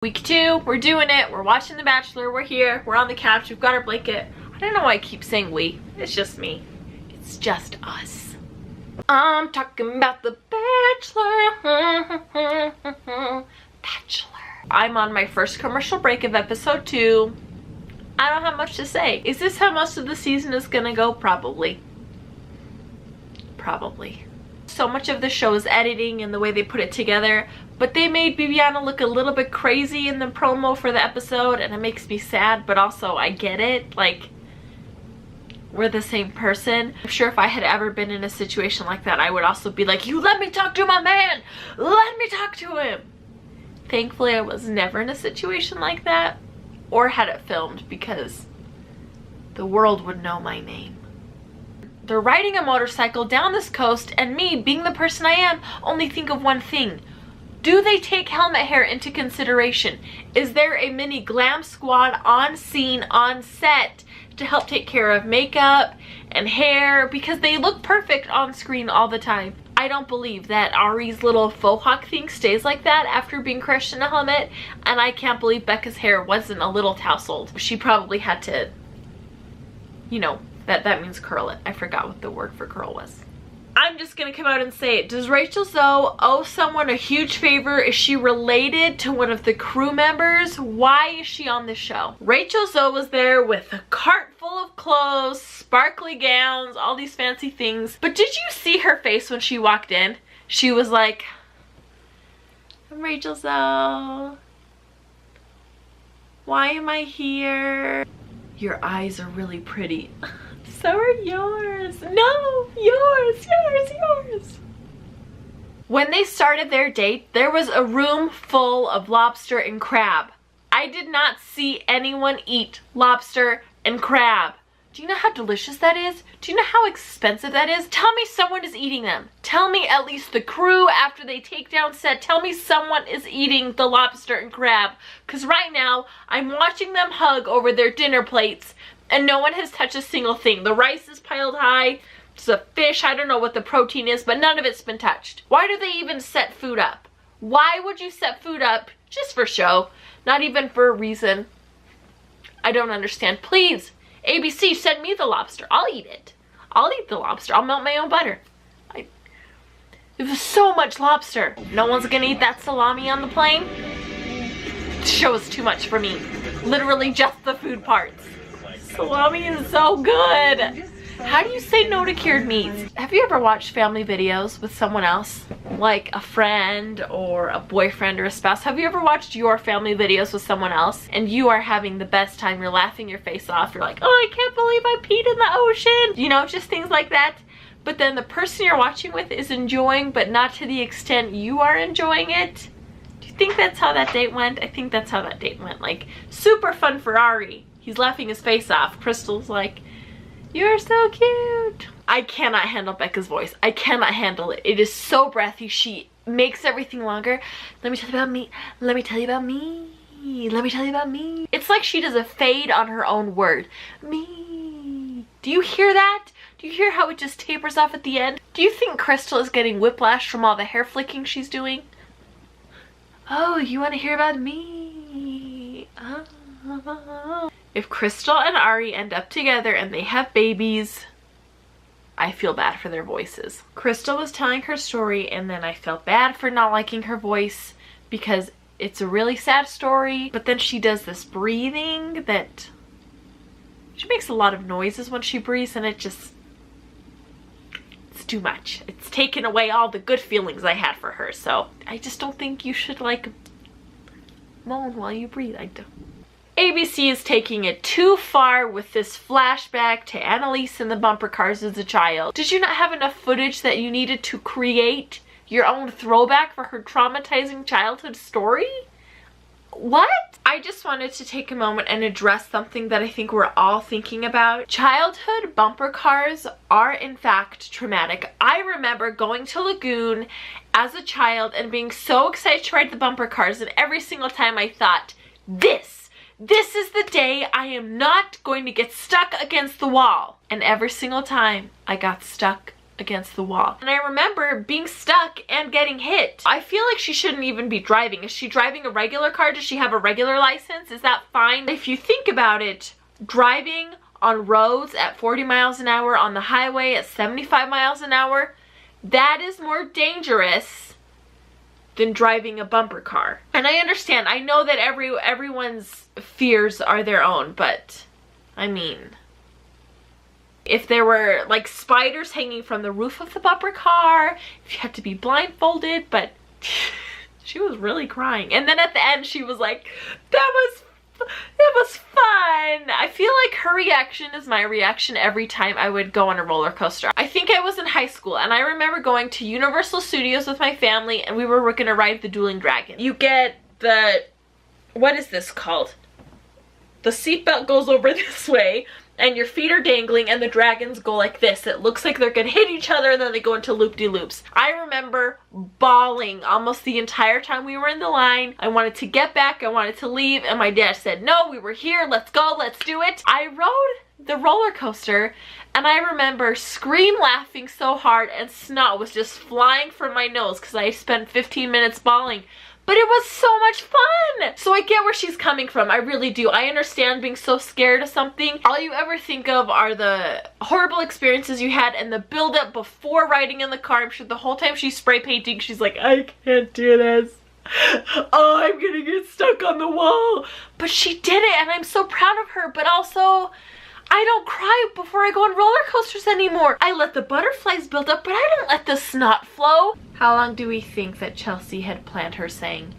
Week 2, we're doing it. We're watching The Bachelor. We're here. We're on the couch. We've got our blanket. I don't know why I keep saying we. It's just me. It's just us. I'm talking about The Bachelor. Bachelor. I'm on my first commercial break of episode 2. I don't have much to say. Is this how most of the season is gonna go? Probably. Probably. So much of the show is editing and the way they put it together, but they made Bibiana look a little bit crazy in the promo for the episode, and it makes me sad, but also I get it. Like, we're the same person. I'm sure if I had ever been in a situation like that, I would also be like, you let me talk to my man! Let me talk to him! Thankfully, I was never in a situation like that, or had it filmed, because the world would know my name. They're riding a motorcycle down this coast, and me, being the person I am, only think of one thing. Do they take helmet hair into consideration? Is there a mini glam squad on scene, on set, to help take care of makeup and hair? Because they look perfect on screen all the time. I don't believe that Arie's little faux hawk thing stays like that after being crushed in a helmet, and I can't believe Bekah's hair wasn't a little tousled. She probably had to, you know, that means curl it. I forgot what the word for curl was. I'm just gonna come out and say it. Does Rachel Zoe owe someone a huge favor? Is she related to one of the crew members? Why is she on this show? Rachel Zoe was there with a cart full of clothes, sparkly gowns, all these fancy things. But did you see her face when she walked in? She was like, I'm Rachel Zoe. Why am I here? Your eyes are really pretty. So are yours. No, yours. When they started their date, there was a room full of lobster and crab. I did not see anyone eat lobster and crab. Do you know how delicious that is? Do you know how expensive that is? Tell me someone is eating them. Tell me at least the crew after they take down set. Tell me someone is eating the lobster and crab. Because right now, I'm watching them hug over their dinner plates and no one has touched a single thing. The rice is piled high. It's a fish. I don't know what the protein is, but none of it's been touched. Why do they even set food up? Why would you set food up just for show? Not even for a reason. I don't understand. Please, ABC, send me the lobster. I'll eat it. I'll eat the lobster. I'll melt my own butter. It was so much lobster. No one's gonna eat that salami on the plane. The show is too much for me. Literally just the food parts. Salami is so good. How do you say no to cured meats? Have you ever watched family videos with someone else? Like a friend or a boyfriend or a spouse? Have you ever watched your family videos with someone else and you are having the best time? You're laughing your face off. You're like, oh, I can't believe I peed in the ocean. You know, just things like that. But then the person you're watching with is enjoying, but not to the extent you are enjoying it. Do you think that's how that date went? I think that's how that date went. Like, super fun for Arie. He's laughing his face off. Crystal's like, you're so cute. I cannot handle Bekah's voice. I cannot handle it. It is so breathy. She makes everything longer. Let me tell you about me. Let me tell you about me. Let me tell you about me. It's like she does a fade on her own word. Me. Do you hear that? Do you hear how it just tapers off at the end? Do you think Crystal is getting whiplash from all the hair flicking she's doing? Oh, you want to hear about me? Oh. If Crystal and Arie end up together and they have babies, I feel bad for their voices. Crystal was telling her story and then I felt bad for not liking her voice because it's a really sad story, but then she does this breathing that she makes a lot of noises when she breathes, and it's too much. It's taken away all the good feelings I had for her, so I just don't think you should like moan while you breathe. I don't. ABC is taking it too far with this flashback to Annalise in the bumper cars as a child. Did you not have enough footage that you needed to create your own throwback for her traumatizing childhood story? What? I just wanted to take a moment and address something that I think we're all thinking about. Childhood bumper cars are in fact traumatic. I remember going to Lagoon as a child and being so excited to ride the bumper cars, and every single time I thought, this is the day I am not going to get stuck against the wall. And every single time I got stuck against the wall. And I remember being stuck and getting hit. I feel like she shouldn't even be driving. Is she driving a regular car? Does she have a regular license? Is that fine? If you think about it, driving on roads at 40 miles an hour, on the highway at 75 miles an hour, that is more dangerous than driving a bumper car. And I understand, I know that everyone's fears are their own, but I mean, if there were like spiders hanging from the roof of the bumper car, if you had to be blindfolded, but she was really crying. And then at the end she was like, that was fun. I feel like her reaction is my reaction every time I would go on a roller coaster. I think I was in high school and I remember going to Universal Studios with my family and we were gonna ride the Dueling Dragon. You get the, what is this called? The seatbelt goes over this way and your feet are dangling and the dragons go like this. It looks like they're gonna hit each other and then they go into loop-de-loops. I remember bawling almost the entire time we were in the line. I wanted to get back, I wanted to leave, and my dad said, no, we were here, let's go, let's do it. I rode the roller coaster and I remember scream laughing so hard and snot was just flying from my nose because I spent 15 minutes bawling. But it was so much fun! So I get where she's coming from, I really do. I understand being so scared of something. All you ever think of are the horrible experiences you had and the build-up before riding in the car. I'm sure the whole time she's spray painting, she's like, I can't do this. Oh, I'm gonna get stuck on the wall. But she did it and I'm so proud of her, but also, I don't cry before I go on roller coasters anymore. I let the butterflies build up, but I don't let the snot flow. How long do we think that Chelsea had planned her saying,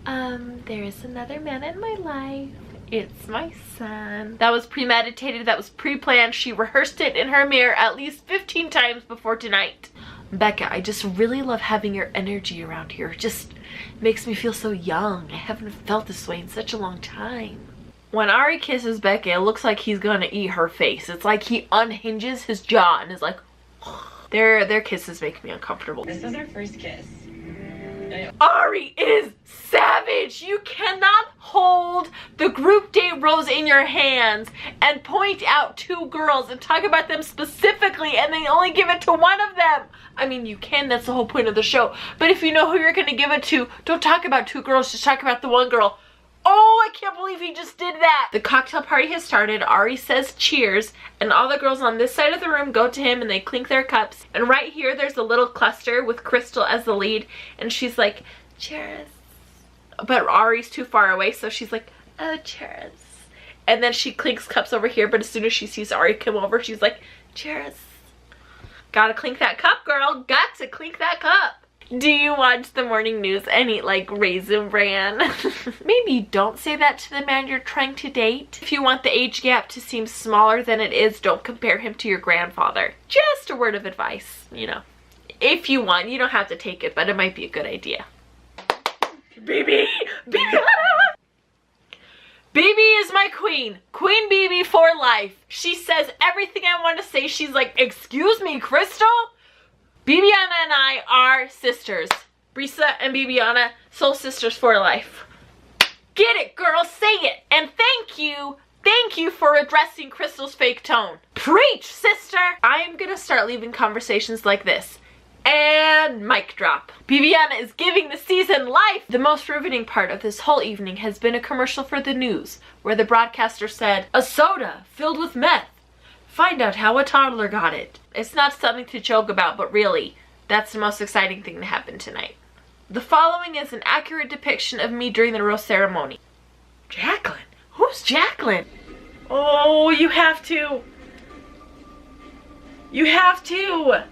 there is another man in my life. It's my son. That was premeditated, that was pre-planned. She rehearsed it in her mirror at least 15 times before tonight. Bekah, I just really love having your energy around here. It just makes me feel so young. I haven't felt this way in such a long time. When Arie kisses Bekah, it looks like he's gonna eat her face. It's like he unhinges his jaw and is like, their kisses make me uncomfortable. This is our first kiss. Arie is savage. You cannot hold the group date rose in your hands and point out two girls and talk about them specifically and then only give it to one of them. I mean, you can, that's the whole point of the show. But if you know who you're gonna give it to, don't talk about two girls, just talk about the one girl. Oh, I can't believe he just did that. The cocktail party has started. Arie says cheers, and all the girls on this side of the room go to him and they clink their cups. And right here, there's a little cluster with Crystal as the lead, and she's like, cheers. But Arie's too far away, so she's like, oh, cheers. And then she clinks cups over here, but as soon as she sees Arie come over, she's like, cheers. Gotta clink that cup, girl. Got to clink that cup. Do you watch the morning news and eat like Raisin Bran? Maybe don't say that to the man you're trying to date. If you want the age gap to seem smaller than it is, don't compare him to your grandfather. Just a word of advice, you know. If you want, you don't have to take it, but it might be a good idea. Bibi! Bibi! Bibi is my queen. Queen Bibi for life. She says everything I want to say. She's like, excuse me, Crystal? Bibiana and I are sisters. Brisa and Bibiana, soul sisters for life. Get it, girl, say it. And thank you for addressing Crystal's fake tone. Preach, sister. I'm gonna start leaving conversations like this. And mic drop. Bibiana is giving the season life. The most riveting part of this whole evening has been a commercial for the news, where the broadcaster said, a soda filled with meth. Find out how a toddler got it. It's not something to joke about, but really, that's the most exciting thing to happen tonight. The following is an accurate depiction of me during the rose ceremony. Jacqueline? Who's Jacqueline? Oh, you have to. You have to.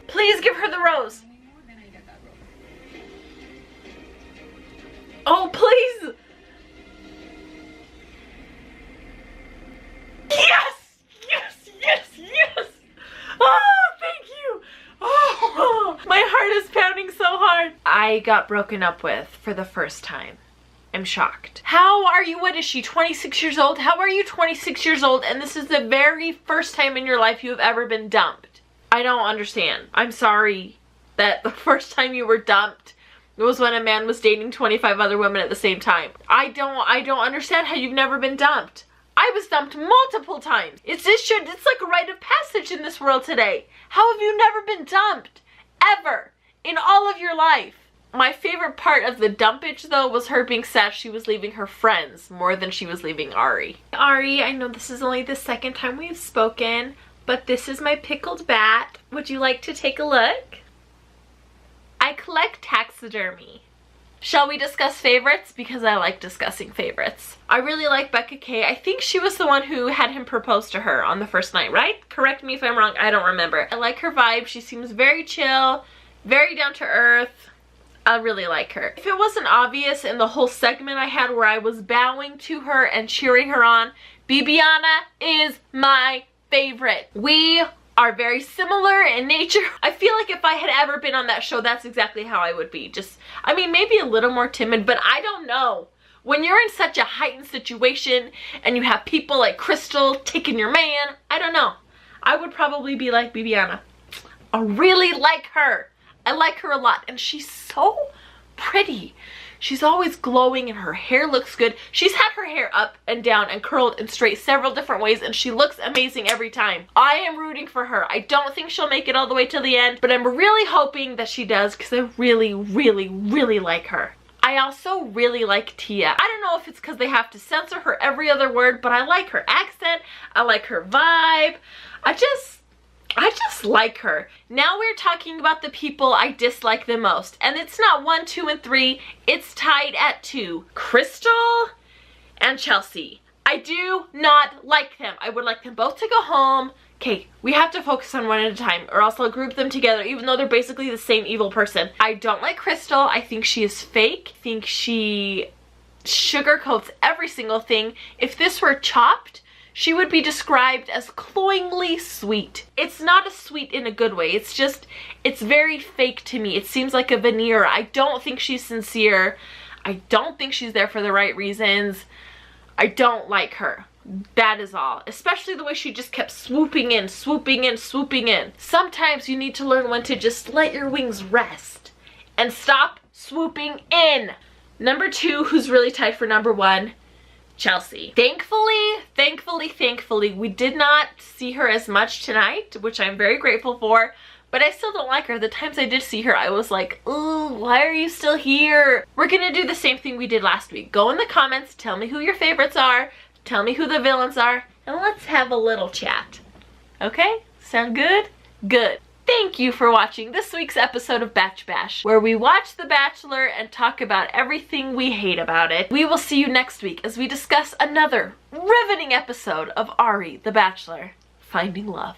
Please give her the rose. Oh, please. Yes! Yes, yes, yes! Oh, thank you! Oh, my heart is pounding so hard. I got broken up with for the first time. I'm shocked. How are you, what is she, 26 years old? How are you 26 years old and this is the very first time in your life you have ever been dumped? I don't understand. I'm sorry that the first time you were dumped was when a man was dating 25 other women at the same time. I don't understand how you've never been dumped. I was dumped multiple times. It's like a rite of passage in this world today. How have you never been dumped? Ever. In all of your life. My favorite part of the dumpage though was her being sad she was leaving her friends more than she was leaving Arie. Arie, I know this is only the second time we've spoken, but this is my pickled bat. Would you like to take a look? I collect taxidermy. Shall we discuss favorites? Because I like discussing favorites. I really like Bekah K. I think she was the one who had him propose to her on the first night, right? Correct me if I'm wrong, I don't remember. I like her vibe. She seems very chill, very down to earth. I really like her. If it wasn't obvious in the whole segment I had where I was bowing to her and cheering her on, Bibiana is my favorite. We are very similar in nature. I feel like if I had ever been on that show, that's exactly how I would be. Just, I mean, maybe a little more timid, but I don't know. When you're in such a heightened situation and you have people like Crystal taking your man, I don't know. I would probably be like Bibiana. I really like her. I like her a lot, and she's so pretty. She's always glowing and her hair looks good. She's had her hair up and down and curled and straight several different ways, and she looks amazing every time. I am rooting for her. I don't think she'll make it all the way to the end, but I'm really hoping that she does because I really, really, really like her. I also really like Tia. I don't know if it's because they have to censor her every other word, but I like her accent. I like her vibe. I just like her. Now we're talking about the people I dislike the most. And it's not 1, 2, and 3. It's tied at 2. Crystal and Chelsea. I do not like them. I would like them both to go home. Okay, we have to focus on one at a time or else I'll group them together even though they're basically the same evil person. I don't like Crystal. I think she is fake. I think she sugarcoats every single thing. If this were Chopped, she would be described as cloyingly sweet. It's not a sweet in a good way. It's just, it's very fake to me. It seems like a veneer. I don't think she's sincere. I don't think she's there for the right reasons. I don't like her. That is all. Especially the way she just kept swooping in, swooping in, swooping in. Sometimes you need to learn when to just let your wings rest and stop swooping in. Number 2, who's really tied for number 1, Chelsea. Thankfully, we did not see her as much tonight, which I'm very grateful for, but I still don't like her. The times I did see her, I was like, ooh, why are you still here? We're gonna do the same thing we did last week. Go in the comments, tell me who your favorites are, tell me who the villains are, and let's have a little chat. Okay? Sound good? Good. Thank you for watching this week's episode of Batch Bash, where we watch The Bachelor and talk about everything we hate about it. We will see you next week as we discuss another riveting episode of Arie, the Bachelor, Finding Love.